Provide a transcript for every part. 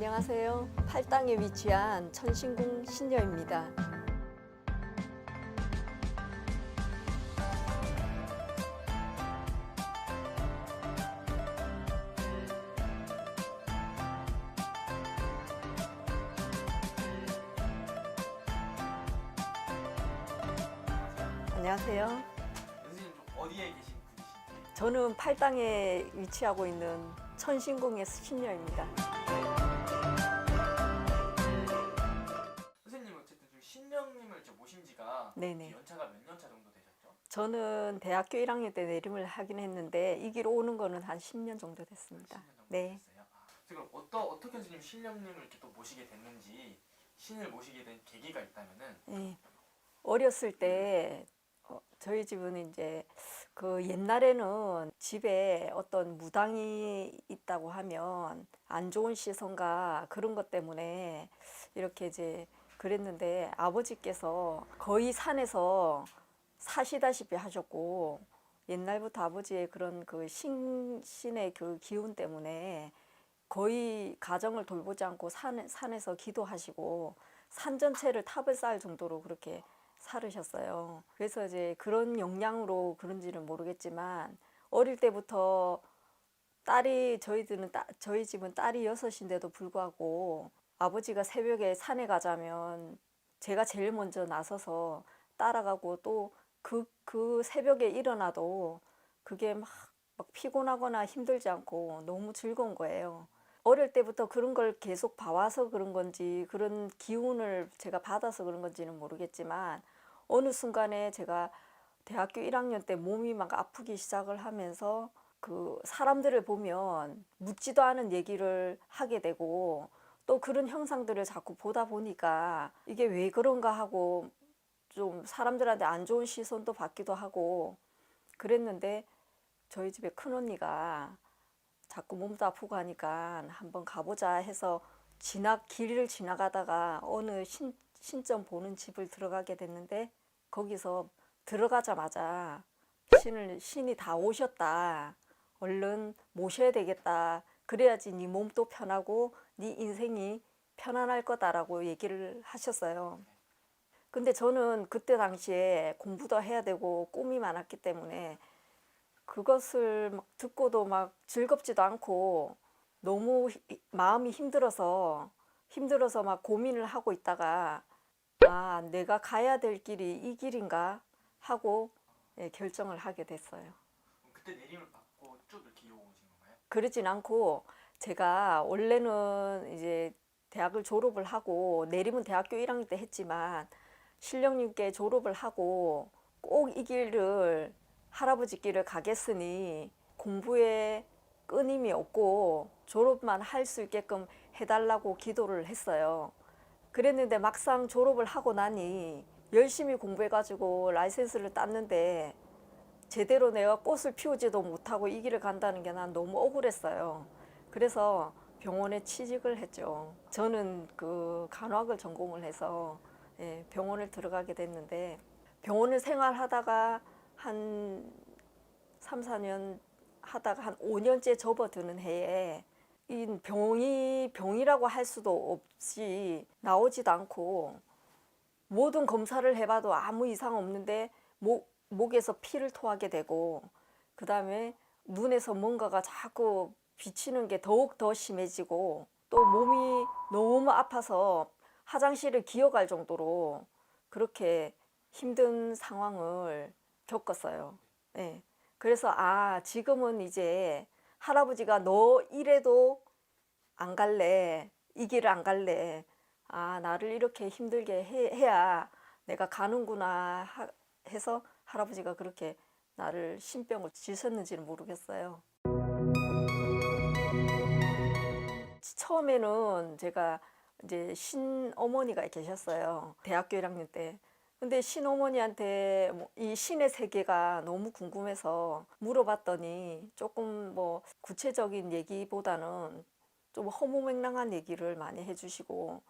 안녕하세요. 팔당에 위치한 천신궁 신녀입니다. 안녕하세요. 선생님 좀 어디에 계신 분이신지? 저는 팔당에 위치하고 있는 천신궁의 신녀입니다. 선생님 어쨌든 좀 신령님을 이제 모신 지가 네네. 연차가 몇 년차 정도 되셨죠? 저는 대학교 1학년 때 내림을 하긴 했는데 이 길 오는 거는 한 10년 정도 됐습니다. 10년 정도 네. 되셨어요? 그럼 어떻게 선생님 신령님을 이렇게 또 모시게 됐는지 신을 모시게 된 계기가 있다면은 네. 어렸을 때 저희 집은 이제 그 옛날에는 집에 어떤 무당이 있다고 하면 안 좋은 시선과 그런 것 때문에 이렇게 이제 그랬는데 아버지께서 거의 산에서 사시다시피 하셨고 옛날부터 아버지의 그런 그 신의 그 기운 때문에 거의 가정을 돌보지 않고 산에서 기도하시고 산 전체를 탑을 쌓을 정도로 그렇게 살으셨어요. 그래서 이제 그런 영향으로 그런지는 모르겠지만 어릴 때부터 저희 집은 딸이 6인데도 불구하고 아버지가 새벽에 산에 가자면 제가 제일 먼저 나서서 따라가고 또 그 새벽에 일어나도 그게 막 피곤하거나 힘들지 않고 너무 즐거운 거예요. 어릴 때부터 그런 걸 계속 봐와서 그런 건지 그런 기운을 제가 받아서 그런 건지는 모르겠지만 어느 순간에 제가 대학교 1학년 때 몸이 막 아프기 시작을 하면서 그 사람들을 보면 묻지도 않은 얘기를 하게 되고 또 그런 형상들을 자꾸 보다 보니까 이게 왜 그런가 하고 좀 사람들한테 안 좋은 시선도 받기도 하고 그랬는데 저희 집에 큰언니가 자꾸 몸도 아프고 하니까 한번 가보자 해서 길을 지나가다가 어느 신점 보는 집을 들어가게 됐는데 거기서 들어가자마자 신이 다 오셨다. 얼른 모셔야 되겠다. 그래야지 네 몸도 편하고 네 인생이 편안할 거다라고 얘기를 하셨어요. 근데 저는 그때 당시에 공부도 해야 되고 꿈이 많았기 때문에 그것을 막 듣고도 막 즐겁지도 않고 너무 마음이 힘들어서 막 고민을 하고 있다가 아, 내가 가야 될 길이 이 길인가 하고 결정을 하게 됐어요. 그럼 그때 내림을 받고 쭉 이렇게 이어오신 건가요? 그러진 않고 제가 원래는 이제 대학을 졸업을 하고 내림은 대학교 1학년 때 했지만 신령님께 졸업을 하고 꼭 이 길을 할아버지 길을 가겠으니 공부에 끊임이 없고 졸업만 할 수 있게끔 해달라고 기도를 했어요. 그랬는데 막상 졸업을 하고 나니 열심히 공부해가지고 라이센스를 땄는데 제대로 내가 꽃을 피우지도 못하고 이 길을 간다는 게 난 너무 억울했어요. 그래서 병원에 취직을 했죠. 저는 그 간호학을 전공을 해서 병원을 들어가게 됐는데 병원을 생활하다가 한 3, 4년 하다가 한 5년째 접어드는 해에 이 병이라고 할 수도 없이 나오지도 않고 모든 검사를 해봐도 아무 이상 없는데 목에서 피를 토하게 되고 그 다음에 눈에서 뭔가가 자꾸 비치는 게 더욱 더 심해지고 또 몸이 너무 아파서 화장실을 기어갈 정도로 그렇게 힘든 상황을 겪었어요. 네. 그래서 지금은 이제 할아버지가 너 이래도 안 갈래, 이 길을 안 갈래, 나를 이렇게 힘들게 해야 내가 가는구나 해서 할아버지가 그렇게 나를 신병을 지셨는지는 모르겠어요. 처음에는 제가 이제 신어머니가 계셨어요. 대학교 1학년 때. 근데 신어머니한테 이 신의 세계가 너무 궁금해서 물어봤더니 조금 뭐 구체적인 얘기보다는 좀 허무맹랑한 얘기를 많이 해주시고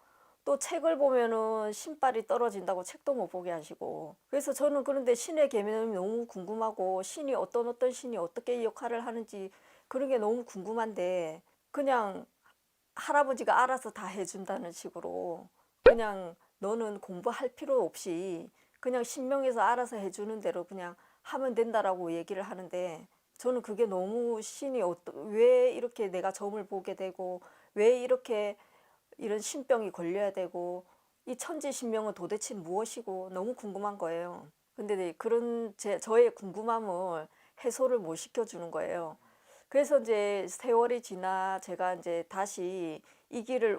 또 책을 보면은 신발이 떨어진다고 책도 못 보게 하시고 그래서 저는 그런데 신의 개념이 너무 궁금하고 신이 어떤 신이 어떻게 역할을 하는지 그런 게 너무 궁금한데 그냥 할아버지가 알아서 다 해준다는 식으로 그냥 너는 공부할 필요 없이 그냥 신명해서 알아서 해주는 대로 그냥 하면 된다라고 얘기를 하는데 저는 그게 너무 신이 왜 이렇게 내가 점을 보게 되고 왜 이렇게 이런 신병이 걸려야 되고 이 천지신명은 도대체 무엇이고 너무 궁금한 거예요. 근데 네, 그런 저의 궁금함을 해소를 못 시켜주는 거예요. 그래서 이제 세월이 지나 제가 이제 다시 이 길을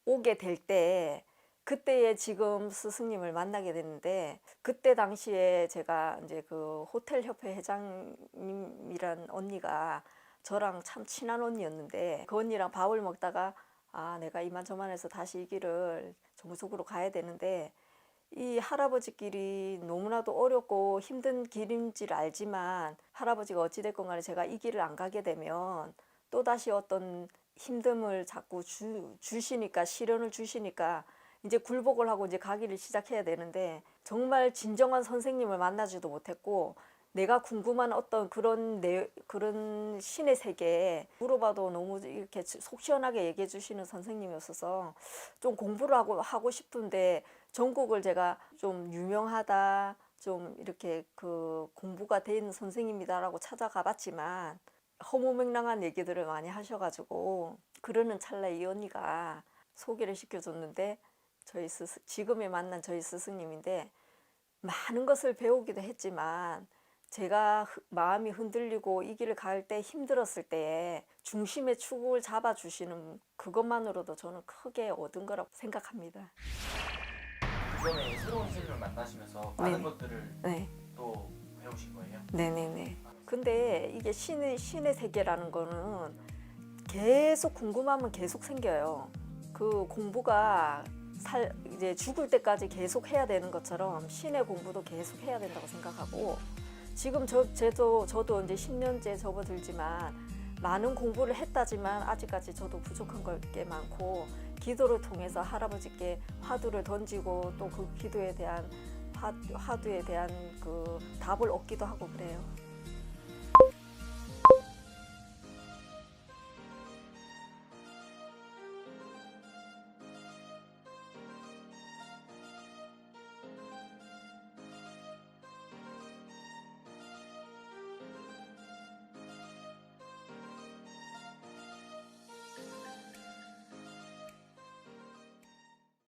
오게 될 때 그때에 지금 스승님을 만나게 됐는데 그때 당시에 제가 이제 그 호텔 협회 회장님이란 언니가 저랑 참 친한 언니였는데 그 언니랑 밥을 먹다가 아 내가 이만저만해서 다시 이 길을 정석으로 가야 되는데 이 할아버지 길이 너무나도 어렵고 힘든 길인지를 알지만 할아버지가 어찌됐건 간에 제가 이 길을 안 가게 되면 또다시 어떤 힘듦을 자꾸 주시니까 시련을 주시니까 이제 굴복을 하고 이제 가기를 시작해야 되는데 정말 진정한 선생님을 만나지도 못했고 내가 궁금한 어떤 그런 신의 세계에 물어봐도 너무 이렇게 속 시원하게 얘기해 주시는 선생님이었어서 좀 공부를 하고 싶은데 전국을 제가 좀 유명하다 좀 이렇게 그 공부가 돼 있는 선생님이다라고 찾아가 봤지만 허무맹랑한 얘기들을 많이 하셔가지고 그러는 찰나에 이 언니가 소개를 시켜줬는데 지금에 만난 저희 스승님인데 많은 것을 배우기도 했지만 제가 마음이 흔들리고 이 길을 갈 때 힘들었을 때에 중심의 축을 잡아주시는 그것만으로도 저는 크게 얻은 거라고 생각합니다. 이번에 새로운 선생님을 만나시면서 많은 네. 것들을 네, 또 배우신 거예요? 네네네. 근데 이게 신의 세계라는 거는 계속 궁금하면 계속 생겨요. 그 공부가 이제 죽을 때까지 계속 해야 되는 것처럼 신의 공부도 계속 해야 된다고 생각하고 지금 저도 이제 10년째 접어들지만 많은 공부를 했다지만 아직까지 저도 부족한 걸 꽤 많고 기도를 통해서 할아버지께 화두를 던지고 또 그 기도에 대한 화두에 대한 그 답을 얻기도 하고 그래요.